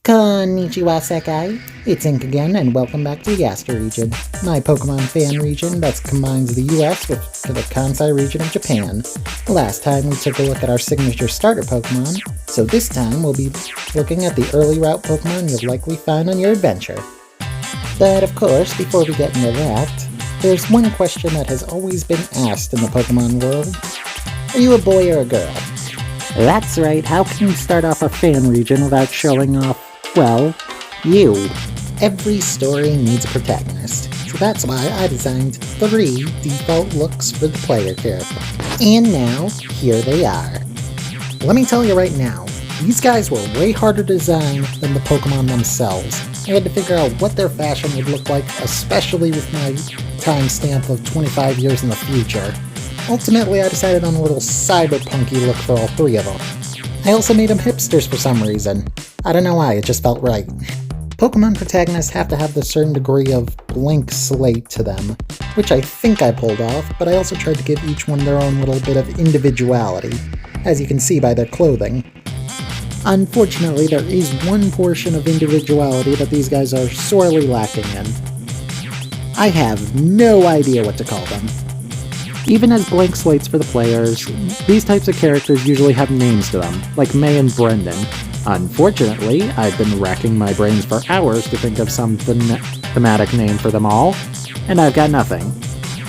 Konnichiwa Sekai, it's Ink again, and welcome back to the Aster region, my Pokemon fan region that combines the US with the Kansai region of Japan. Last time we took a look at our signature starter Pokemon, so this time we'll be looking at the early route Pokemon you'll likely find on your adventure. But of course, before we get into that, there's one question that has always been asked in the Pokemon world. Are you a boy or a girl? That's right, how can you start off a fan region without showing off, well, you? Every story needs a protagonist, so that's why I designed 3 default looks for the player character. And now, here they are. Let me tell you right now, these guys were way harder to design than the Pokemon themselves. I had to figure out what their fashion would look like, especially with my timestamp of 25 years in the future. Ultimately, I decided on a little cyberpunky look for all 3 of them. I also made them hipsters for some reason. I don't know why, it just felt right. Pokemon protagonists have to have a certain degree of blank slate to them, which I think I pulled off, but I also tried to give each one their own little bit of individuality, as you can see by their clothing. Unfortunately, there is one portion of individuality that these guys are sorely lacking in. I have no idea what to call them. Even as blank slates for the players, these types of characters usually have names to them, like May and Brendan. Unfortunately, I've been racking my brains for hours to think of some thematic name for them all, and I've got nothing.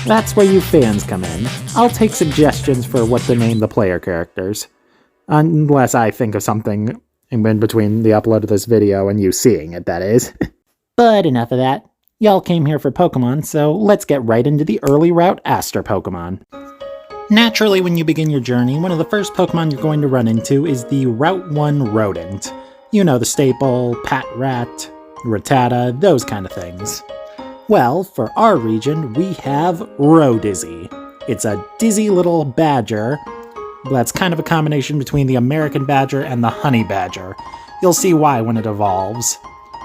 That's where you fans come in. I'll take suggestions for what to name the player characters. Unless I think of something in between the upload of this video and you seeing it, that is. But enough of that. Y'all came here for Pokemon, so let's get right into the early route Aster Pokemon. Naturally, when you begin your journey, one of the first Pokemon you're going to run into is the Route 1 Rodent. You know, the staple, Patrat, Rattata, those kind of things. Well, for our region, we have Rhodesy. It's a dizzy little badger that's kind of a combination between the American Badger and the Honey Badger. You'll see why when it evolves.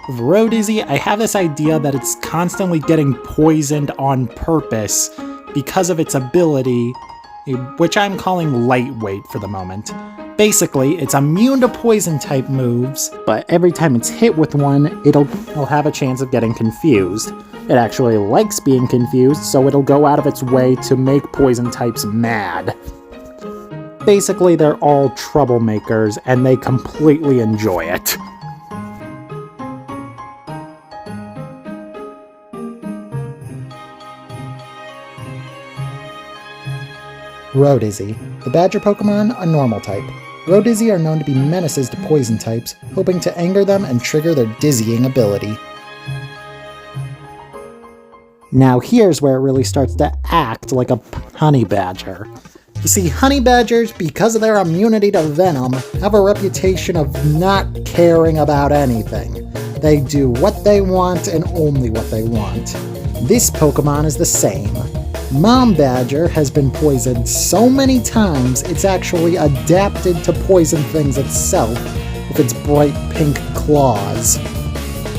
With Rhodesy, I have this idea that it's constantly getting poisoned on purpose because of its ability, which I'm calling lightweight for the moment. Basically, it's immune to poison-type moves, but every time it's hit with one, it'll have a chance of getting confused. It actually likes being confused, so it'll go out of its way to make poison types mad. Basically, they're all troublemakers, and they completely enjoy it. Rhodesy. The Badger Pokemon, a normal type. Rhodesy are known to be menaces to poison types, hoping to anger them and trigger their dizzying ability. Now here's where it really starts to act like a Honey Badger. You see, Honey Badgers, because of their immunity to venom, have a reputation of not caring about anything. They do what they want and only what they want. This Pokemon is the same. Mom Badger has been poisoned so many times it's actually adapted to poison things itself with its bright pink claws.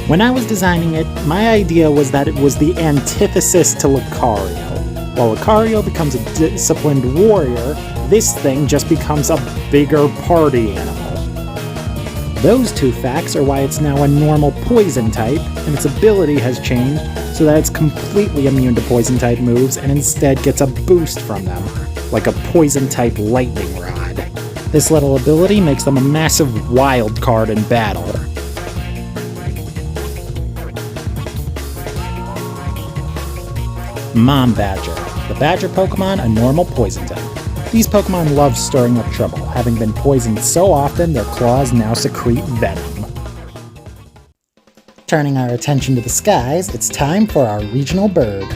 When I was designing it, my idea was that it was the antithesis to Lucario. While Lucario becomes a disciplined warrior, this thing just becomes a bigger party animal. Those 2 facts are why it's now a normal poison type, and its ability has changed so that it's completely immune to poison type moves and instead gets a boost from them, like a poison type lightning rod. This little ability makes them a massive wild card in battle. Mom Badger. The Badger Pokemon, a normal poison type. These Pokemon love stirring up trouble, having been poisoned so often their claws now secrete venom. Turning our attention to the skies, it's time for our regional bird.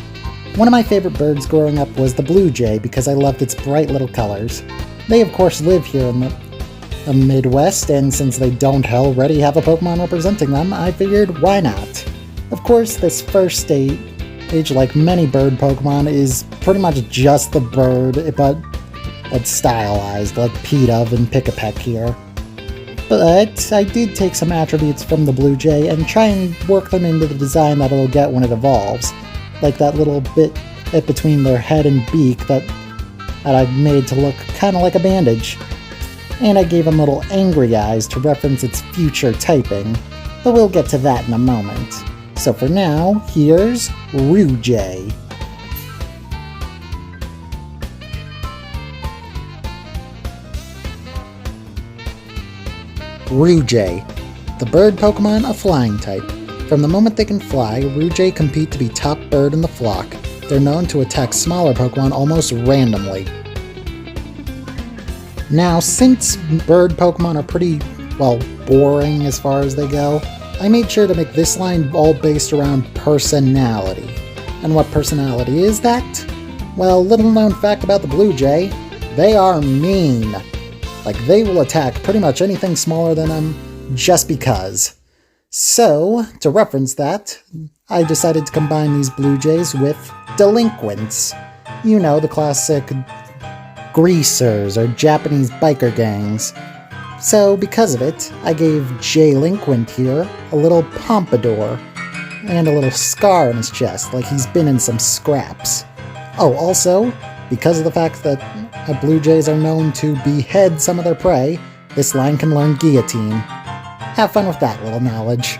One of my favorite birds growing up was the blue jay because I loved its bright little colors. They of course live here in the Midwest, and since they don't already have a Pokemon representing them, I figured why not? Of course, this first stage, like many bird Pokemon, is pretty much just the bird, but stylized, like Pidove and Pick-a-Peck here. But I did take some attributes from the Blue Jay and try and work them into the design that it'll get when it evolves. Like that little bit between their head and beak that I made to look kind of like a bandage. And I gave him little angry eyes to reference its future typing. but we'll get to that in a moment. So for now, here's Rhodesy. Rhodesy, the bird Pokemon, a flying type. From the moment they can fly, Rhodesy compete to be top bird in the flock. They're known to attack smaller Pokemon almost randomly. Now, since bird Pokemon are pretty, well, boring as far as they go, I made sure to make this line all based around personality. And what personality is that? Well, little known fact about the Blue Jay, they are mean. Like, they will attack pretty much anything smaller than them just because. So, to reference that, I decided to combine these Blue Jays with delinquents. You know, the classic greasers or Japanese biker gangs. So, because of it, I gave Jailbird here a little pompadour and a little scar on his chest, like he's been in some scraps. Oh, also, because of the fact that Blue Jays are known to behead some of their prey, this line can learn guillotine. Have fun with that little knowledge.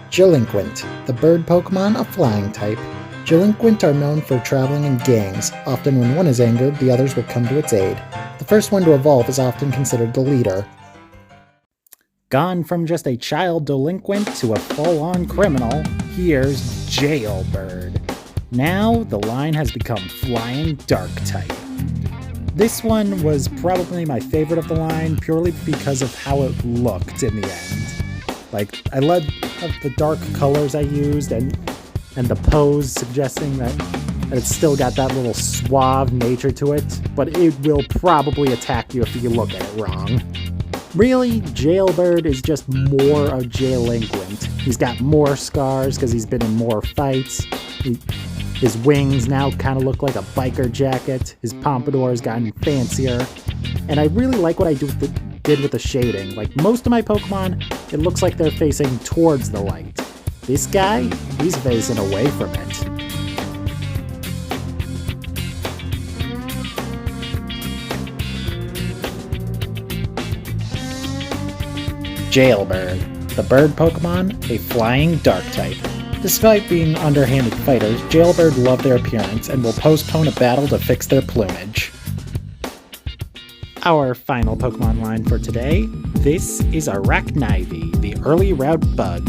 Jailbird, the bird Pokemon, a flying type. Jailbird are known for traveling in gangs. Often when one is angered, the others will come to its aid. The first one to evolve is often considered the leader. Gone from just a child delinquent to a full-on criminal, here's Jailbird. Now, the line has become Flying Dark type. This one was probably my favorite of the line, purely because of how it looked in the end. Like, I loved the dark colors I used, and the pose suggesting that it's still got that little suave nature to it, but it will probably attack you if you look at it wrong. Really, Jailbird is just more a Jailbird. He's got more scars because he's been in more fights. His wings now kind of look like a biker jacket. His pompadour has gotten fancier. And I really like what I did with the shading. Like most of my Pokemon, it looks like they're facing towards the light. This guy, he's facing away from it. Jailbird, the bird Pokemon, a flying dark type. Despite being underhanded fighters, Jailbird love their appearance and will postpone a battle to fix their plumage. Our final Pokemon line for today, this is Arachnivy, the early route bug.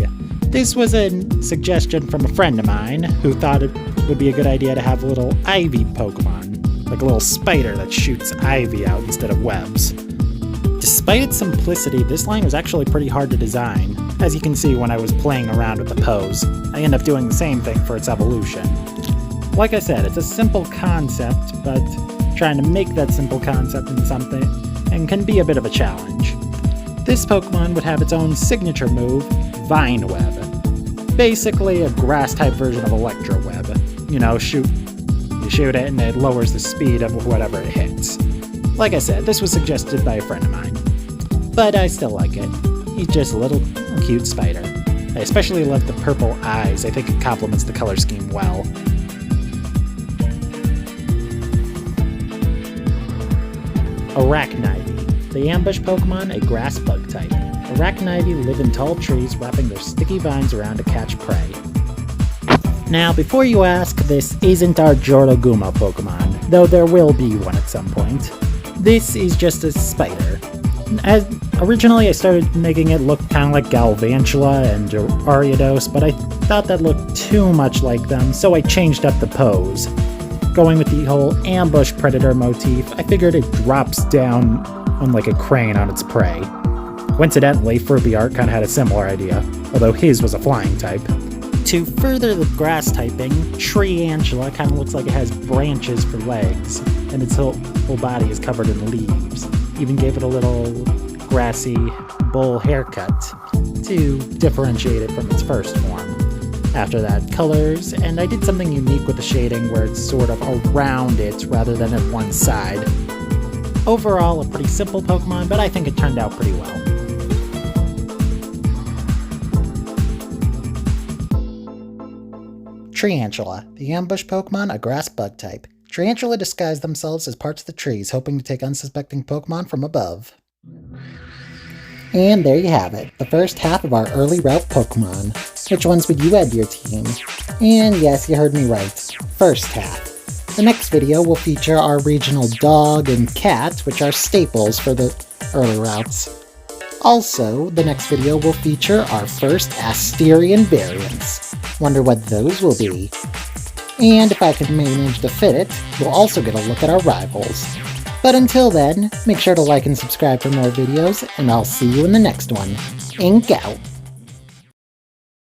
This was a suggestion from a friend of mine who thought it would be a good idea to have a little Ivy Pokemon, like a little spider that shoots ivy out instead of webs. Despite its simplicity, this line was actually pretty hard to design. As you can see when I was playing around with the pose, I end up doing the same thing for its evolution. Like I said, it's a simple concept, but trying to make that simple concept into something and can be a bit of a challenge. This Pokemon would have its own signature move, Ivyweb. Basically a grass-type version of Electroweb. You know, you shoot it and it lowers the speed of whatever it hits. Like I said, this was suggested by a friend of mine, but I still like it. He's just a little cute spider. I especially love the purple eyes. I think it complements the color scheme well. Arachnivy, the ambush Pokemon, a grass bug type. Arachnivy live in tall trees, wrapping their sticky vines around to catch prey. Now, before you ask, this isn't our Joroguma Pokemon, though there will be one at some point. This is just a spider. Originally I started making it look kind of like Galvantula and Ariados, but I thought that looked too much like them, so I changed up the pose. Going with the whole ambush predator motif, I figured it drops down on like a crane on its prey. Coincidentally, Furbiart kind of had a similar idea, although his was a flying type. To further the grass typing, Treantula kind of looks like it has branches for legs, and its whole body is covered in leaves. Even gave it a little grassy bowl haircut to differentiate it from its first form. After that, colors, and I did something unique with the shading where it's sort of around it rather than at one side. Overall, a pretty simple Pokemon, but I think it turned out pretty well. Treantula, the ambush Pokemon, a grass bug type. Tarantula disguise themselves as parts of the trees, hoping to take unsuspecting Pokemon from above. And there you have it, the first half of our early route Pokemon. Which ones would you add to your team? And yes, you heard me right, first half. The next video will feature our regional dog and cat, which are staples for the early routes. Also, the next video will feature our first Asterian variants. Wonder what those will be. And if I can manage to fit it, we'll also get a look at our rivals. But until then, make sure to like and subscribe for more videos, and I'll see you in the next one. Ink out!